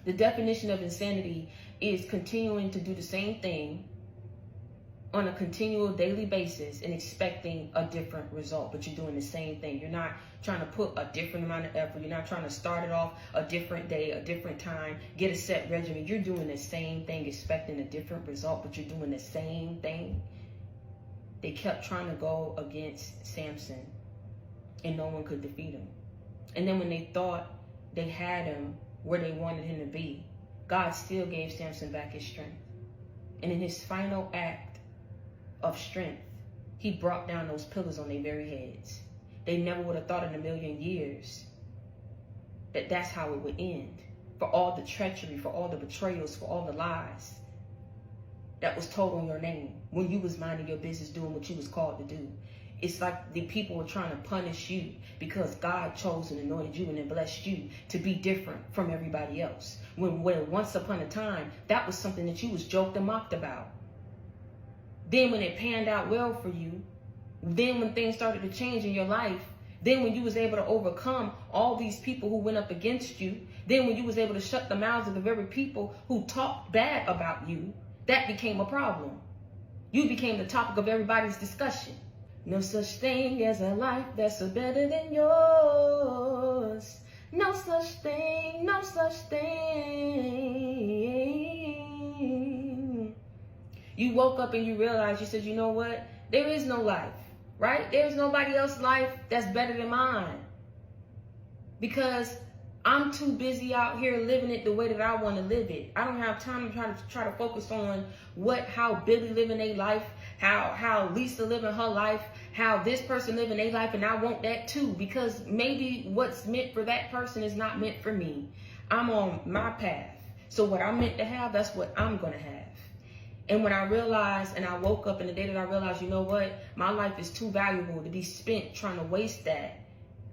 The definition of insanity is continuing to do the same thing on a continual daily basis and expecting a different result, but you're doing the same thing. You're not trying to put a different amount of effort. You're not trying to start it off a different day, a different time, get a set regimen. You're doing the same thing, expecting a different result, but you're doing the same thing. They kept trying to go against Samson, and no one could defeat him. And then when they thought they had him where they wanted him to be, God still gave Samson back his strength. And in his final act of strength, he brought down those pillars on their very heads. They never would have thought in a million years that that's how it would end. For all the treachery, for all the betrayals, for all the lies that was told on your name when you was minding your business, doing what you was called to do. It's like the people were trying to punish you because God chose and anointed you and then blessed you to be different from everybody else. When once upon a time, that was something that you was joked and mocked about. Then when it panned out well for you, then when things started to change in your life, then when you was able to overcome all these people who went up against you, then when you was able to shut the mouths of the very people who talked bad about you, that became a problem. You became the topic of everybody's discussion. No such thing as a life that's better than yours. No such thing, no such thing. You woke up and you realized, you said, you know what? There is no life, right? There's nobody else's life that's better than mine. Because I'm too busy out here living it the way that I want to live it. I don't have time to try to focus on how Billy living their life, how Lisa living her life, how this person living their life, and I want that too. Because maybe what's meant for that person is not meant for me. I'm on my path. So what I'm meant to have, that's what I'm going to have. And when I realized, and I woke up in the day that I realized, you know what? My life is too valuable to be spent trying to waste that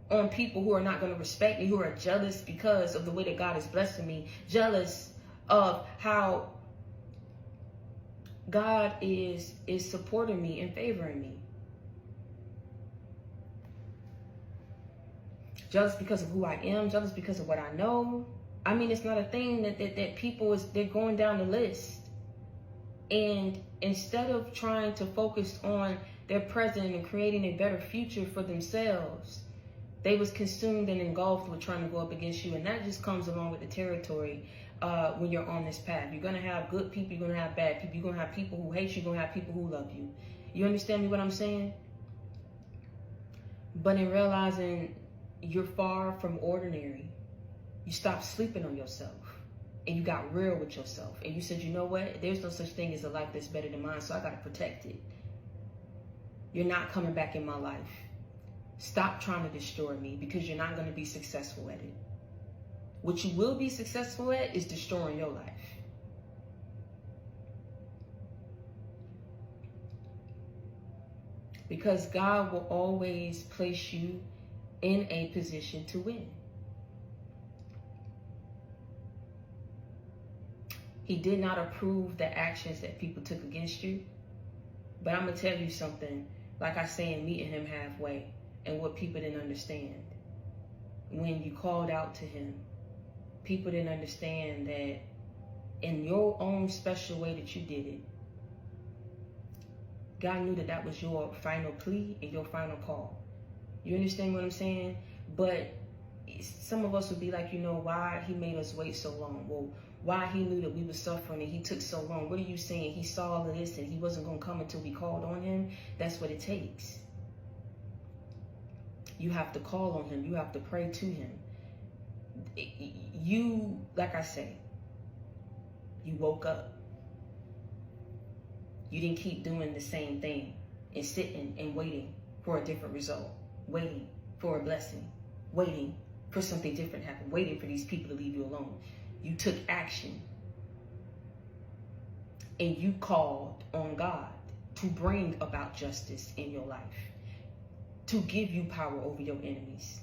on people who are not going to respect me, who are jealous because of the way that God is blessing me, jealous of how God is supporting me and favoring me. Jealous because of who I am, jealous because of what I know. I mean, it's not a thing that people they're going down the list. And instead of trying to focus on their present and creating a better future for themselves, they was consumed and engulfed with trying to go up against you. And that just comes along with the territory when you're on this path. You're going to have good people. You're going to have bad people. You're going to have people who hate you. You're going to have people who love you. You understand me what I'm saying? But in realizing you're far from ordinary, you stop sleeping on yourself. And you got real with yourself. And you said, you know what? There's no such thing as a life that's better than mine, so I got to protect it. You're not coming back in my life. Stop trying to destroy me because you're not going to be successful at it. What you will be successful at is destroying your life. Because God will always place you in a position to win. He did not approve the actions that people took against you. But I'm going to tell you something, like I say in meeting him halfway, and what people didn't understand. When you called out to him, people didn't understand that in your own special way that you did it, God knew that that was your final plea and your final call. You understand what I'm saying? But some of us would be like, you know, why he made us wait so long? Well, why he knew that we were suffering and he took so long. What are you saying? He saw all of this and he wasn't going to come until we called on him? That's what it takes. You have to call on him. You have to pray to him. You, like I say, you woke up. You didn't keep doing the same thing and sitting and waiting for a different result, waiting for a blessing, waiting for something different to happen, waiting for these people to leave you alone. You took action and you called on God to bring about justice in your life, to give you power over your enemies,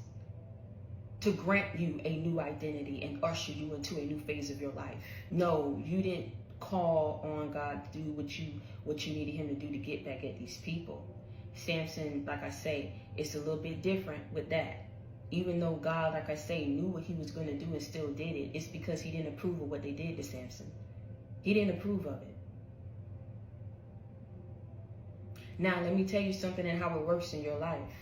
to grant you a new identity and usher you into a new phase of your life. No, you didn't call on God to do what you needed him to do to get back at these people. Samson, like I say, it's a little bit different with that. Even though God, like I say, knew what he was going to do and still did it, it's because he didn't approve of what they did to Samson. He didn't approve of it. Now, let me tell you something and how it works in your life.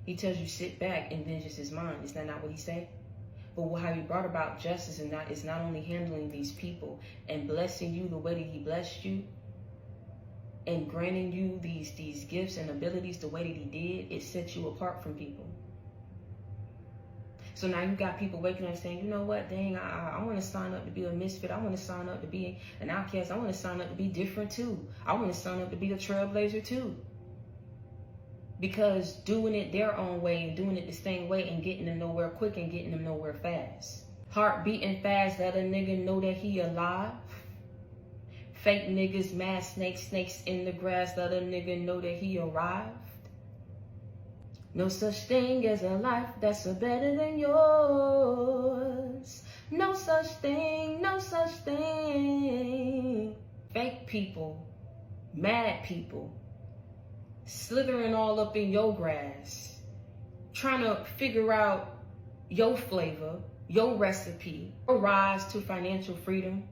He tells you sit back and vengeance is mine. Is that not what he said? But how he brought about justice is not only handling these people and blessing you the way that he blessed you and granting you these gifts and abilities the way that he did, it sets you apart from people. So now you got people waking up saying, you know what, dang, I want to sign up to be a misfit. I want to sign up to be an outcast. I want to sign up to be different too. I want to sign up to be a trailblazer too. Because doing it their own way and doing it the same way and getting them nowhere quick and getting them nowhere fast. Heart beating fast, let a nigga know that he alive. Fake niggas, mad snakes in the grass, let a nigga know that he arrived. No such thing as a life that's better than yours. No such thing, no such thing. Fake people, mad people, slithering all up in your grass, trying to figure out your flavor, your recipe, or rise to financial freedom.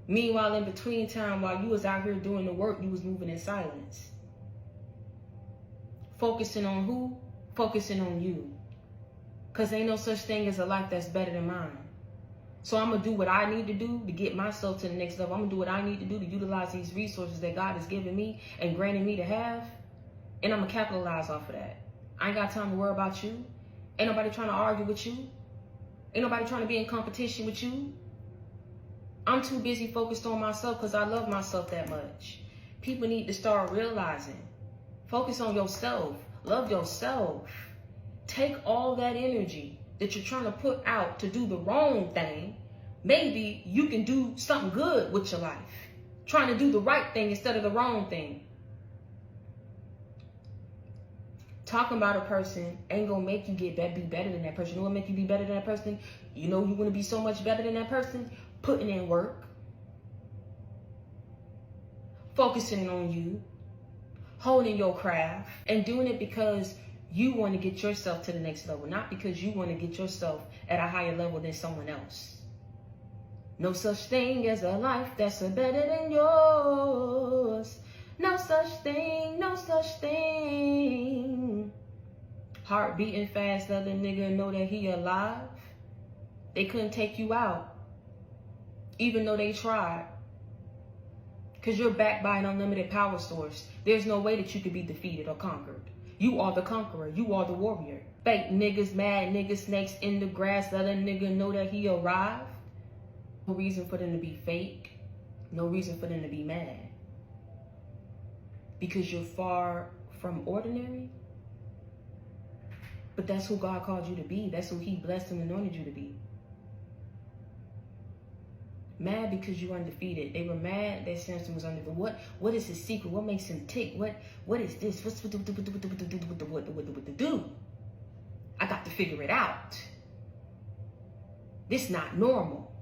Meanwhile, in between time, while you was out here doing the work, you was moving in silence. Focusing on who? Focusing on you. Because ain't no such thing as a life that's better than mine. So I'm going to do what I need to do to get myself to the next level. I'm going to do what I need to do to utilize these resources that God has given me and granted me to have. And I'm going to capitalize off of that. I ain't got time to worry about you. Ain't nobody trying to argue with you. Ain't nobody trying to be in competition with you. I'm too busy focused on myself because I love myself that much. People need to start realizing. Focus on yourself. Love yourself. Take all that energy that you're trying to put out to do the wrong thing. Maybe you can do something good with your life. Trying to do the right thing instead of the wrong thing. Talking about a person ain't gonna make you be better than that person. You know what make you be better than that person? You know you want to be so much better than that person? Putting in work. Focusing on you. Holding your craft. And doing it because you want to get yourself to the next level. Not because you want to get yourself at a higher level than someone else. No such thing as a life that's better than yours. No such thing, no such thing. Heart beating fast, let a nigga know that he alive. They couldn't take you out, even though they tried. Because you're backed by an unlimited power source. There's no way that you could be defeated or conquered. You are the conqueror. You are the warrior. Fake niggas, mad niggas, snakes in the grass, let a nigga know that he arrived. No reason for them to be fake. No reason for them to be mad. Because you're far from ordinary. But that's who God called you to be. That's who he blessed and anointed you to be. Mad because you're undefeated. They were mad that Samson was undefeated. What is his secret? What makes him tick? What is this? What to do? I got to figure it out. This not normal.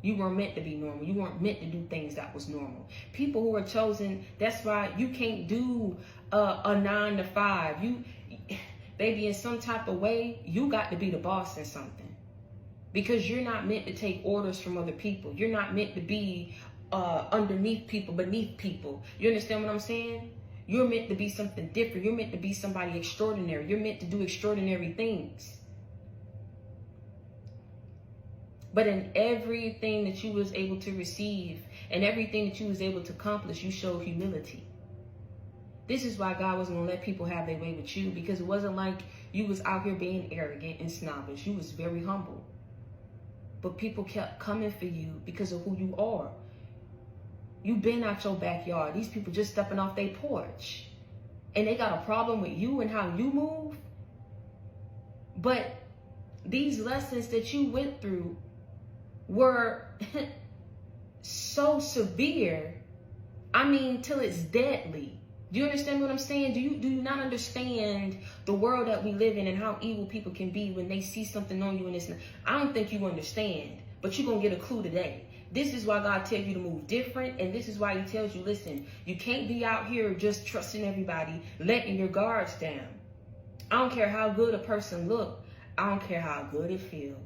You weren't meant to be normal. You weren't meant to do things that was normal. People who are chosen, that's why you can't do a 9 to 5. Baby, in some type of way, you got to be the boss in something. Because you're not meant to take orders from other people. You're not meant to be underneath people, beneath people. You understand what I'm saying? You're meant to be something different. You're meant to be somebody extraordinary. You're meant to do extraordinary things. But in everything that you was able to receive and everything that you was able to accomplish, you showed humility. This is why God wasn't going to let people have their way with you, because it wasn't like you was out here being arrogant and snobbish. You was very humble. But people kept coming for you because of who you are. You've been out your backyard. These people just stepping off their porch. And they got a problem with you and how you move. But these lessons that you went through were so severe. I mean, till it's deadly. Do you understand what I'm saying? Do you not understand the world that we live in and how evil people can be when they see something on you and it's not? I don't think you understand, but you're going to get a clue today. This is why God tells you to move different, and this is why he tells you, listen, you can't be out here just trusting everybody, letting your guards down. I don't care how good a person look. I don't care how good it feels.